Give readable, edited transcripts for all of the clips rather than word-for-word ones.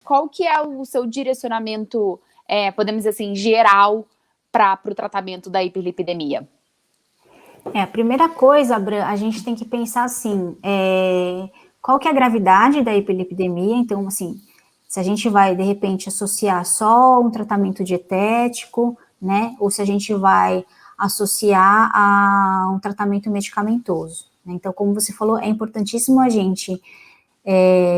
qual que é o seu direcionamento, podemos dizer assim, geral para o tratamento da hiperlipidemia? A primeira coisa, Bran, a gente tem que pensar assim, qual que é a gravidade da hiperlipidemia? Então, assim, se a gente vai, de repente, associar só um tratamento dietético, né, ou se a gente vai associar a um tratamento medicamentoso, né? Então, como você falou, é importantíssimo a gente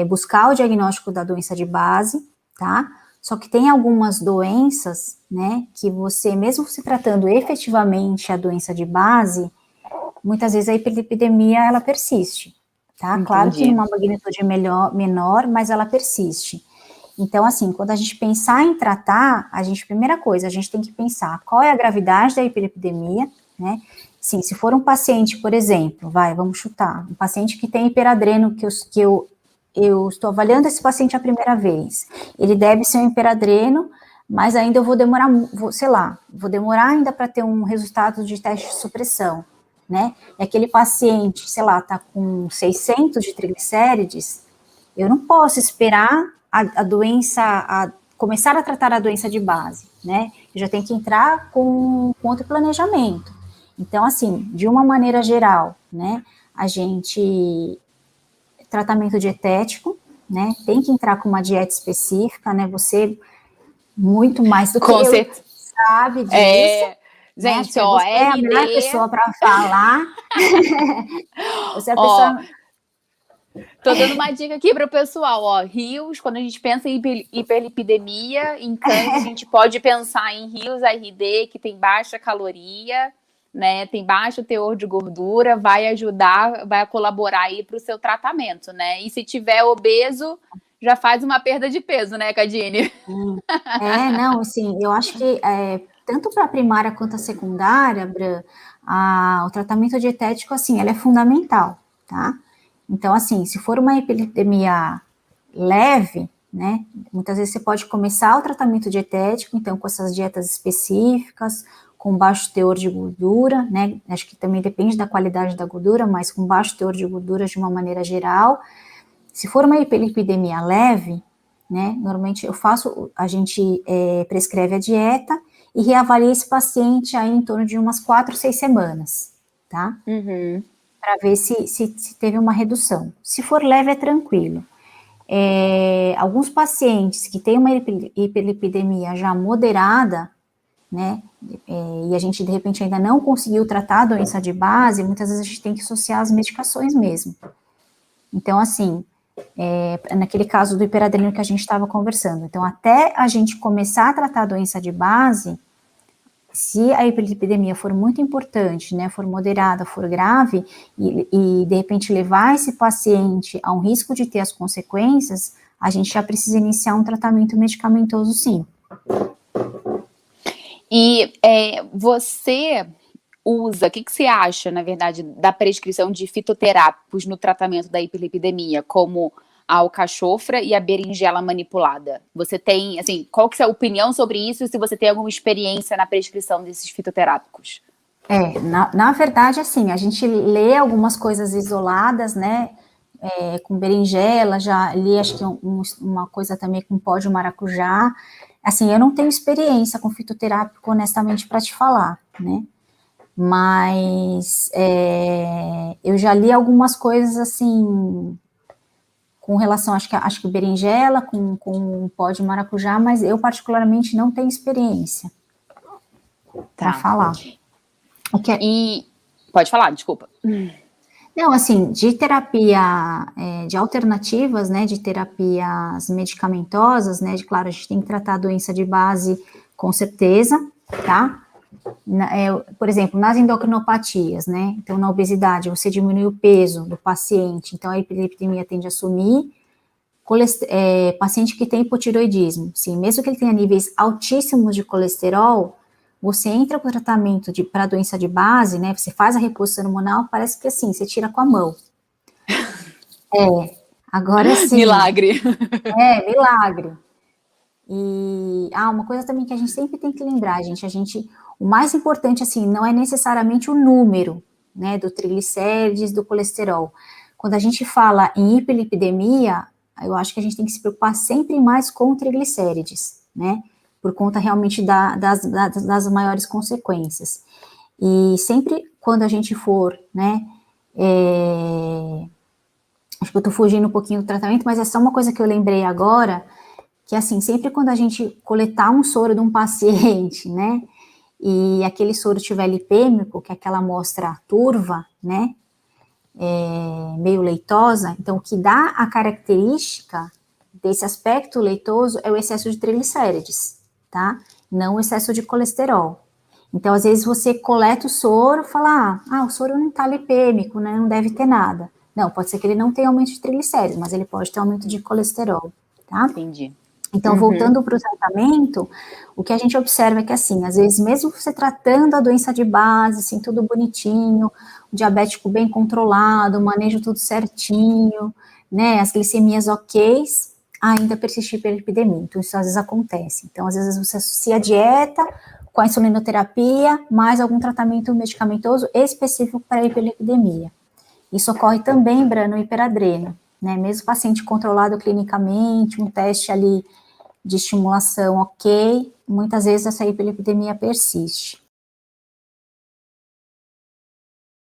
buscar o diagnóstico da doença de base, tá? Só que tem algumas doenças, né, que você, mesmo se tratando efetivamente a doença de base, muitas vezes a hiperlipidemia, ela persiste, tá? Entendi. Claro que numa magnitude menor, mas ela persiste. Então, assim, quando a gente pensar em tratar, primeira coisa, a gente tem que pensar qual é a gravidade da hiperlipidemia, né? Sim, se for um paciente, por exemplo, vamos chutar, um paciente que tem hiperadreno, que eu estou avaliando esse paciente a primeira vez, ele deve ser um hiperadreno, mas ainda eu vou demorar, vou demorar ainda para ter um resultado de teste de supressão, né? E aquele paciente, tá com 600 de triglicérides, eu não posso esperar a doença, começar a tratar a doença de base, né? Eu já tenho que entrar com outro planejamento. Então, assim, de uma maneira geral, né, tratamento dietético, né, tem que entrar com uma dieta específica, né, você, muito mais do que eu, sabe disso. Gente, né? Você é a melhor pessoa para falar. Você é a pessoa... Tô dando uma dica aqui para o pessoal, rios, quando a gente pensa em hiperlipidemia, em cães, a gente pode pensar em rios RD, que tem baixa caloria, né, tem baixo teor de gordura, vai ajudar, vai colaborar aí para o seu tratamento, né, e se tiver obeso, já faz uma perda de peso, né, Cadine? Não, assim, eu acho que tanto para a primária quanto a secundária, Bran, o tratamento dietético, assim, ele é fundamental, tá? Então, assim, se for uma hiperlipidemia leve, né, muitas vezes você pode começar o tratamento dietético, então, com essas dietas específicas, com baixo teor de gordura, né, acho que também depende da qualidade da gordura, mas com baixo teor de gordura de uma maneira geral. Se for uma hiperlipidemia leve, né, normalmente a gente prescreve a dieta e reavalia esse paciente aí em torno de umas 4, 6 semanas, tá? Para ver se teve uma redução. Se for leve, é tranquilo. Alguns pacientes que têm uma hiperlipidemia já moderada, né, e a gente de repente ainda não conseguiu tratar a doença de base, muitas vezes a gente tem que associar as medicações mesmo. Então, assim, naquele caso do hiperadrenal que a gente estava conversando, então até a gente começar a tratar a doença de base, se a hiperlipidemia for muito importante, né, for moderada, for grave, e de repente levar esse paciente a um risco de ter as consequências, a gente já precisa iniciar um tratamento medicamentoso, sim. E você usa, o que você acha, na verdade, da prescrição de fitoterápicos no tratamento da hiperlipidemia, como a alcachofra e a berinjela manipulada? Você tem, assim, qual que é a sua opinião sobre isso e se você tem alguma experiência na prescrição desses fitoterápicos? Na verdade, assim, a gente lê algumas coisas isoladas, né, com berinjela, já li, acho que uma coisa também com pó de maracujá. Assim, eu não tenho experiência com fitoterápico, honestamente, para te falar, né, mas eu já li algumas coisas, assim, com relação, acho que berinjela, com pó de maracujá, mas eu particularmente não tenho experiência para falar. E pode falar, desculpa. Não, assim, de terapia, de alternativas, né, de terapias medicamentosas, né, claro, a gente tem que tratar a doença de base com certeza, tá? Por exemplo, nas endocrinopatias, né, então na obesidade, você diminui o peso do paciente, então a hiperlipidemia tende a sumir. Paciente que tem hipotiroidismo, sim, mesmo que ele tenha níveis altíssimos de colesterol, você entra com o tratamento para doença de base, né, você faz a reposição hormonal, parece que assim, você tira com a mão. Agora sim. Milagre. Milagre. E, uma coisa também que a gente sempre tem que lembrar, o mais importante, assim, não é necessariamente o número, né, do triglicérides, do colesterol. Quando a gente fala em hiperlipidemia, eu acho que a gente tem que se preocupar sempre mais com triglicérides, né? Por conta realmente das maiores consequências. E sempre quando a gente for, né? Acho que eu tô fugindo um pouquinho do tratamento, mas é só uma coisa que eu lembrei agora, que assim, sempre quando a gente coletar um soro de um paciente, né? E aquele soro tiver lipêmico, que é aquela amostra turva, né? Meio leitosa, então o que dá a característica desse aspecto leitoso é o excesso de triglicérides, tá? Não o excesso de colesterol. Então, às vezes você coleta o soro e fala, o soro não tá lipêmico, né? Não deve ter nada. Não, pode ser que ele não tenha aumento de triglicérides, mas ele pode ter aumento de colesterol, tá? Entendi. Então, voltando para o tratamento, o que a gente observa é que, assim, às vezes, mesmo você tratando a doença de base, assim, tudo bonitinho, o diabético bem controlado, o manejo tudo certinho, né, as glicemias ok, ainda persiste hiperlipidemia. Então, isso às vezes acontece. Então, às vezes, você associa a dieta com a insulinoterapia, mais algum tratamento medicamentoso específico para a hiperlipidemia. Isso ocorre também, Bran, no hiperadreno, né, mesmo paciente controlado clinicamente, um teste ali de estimulação ok, muitas vezes essa hiperlipidemia persiste.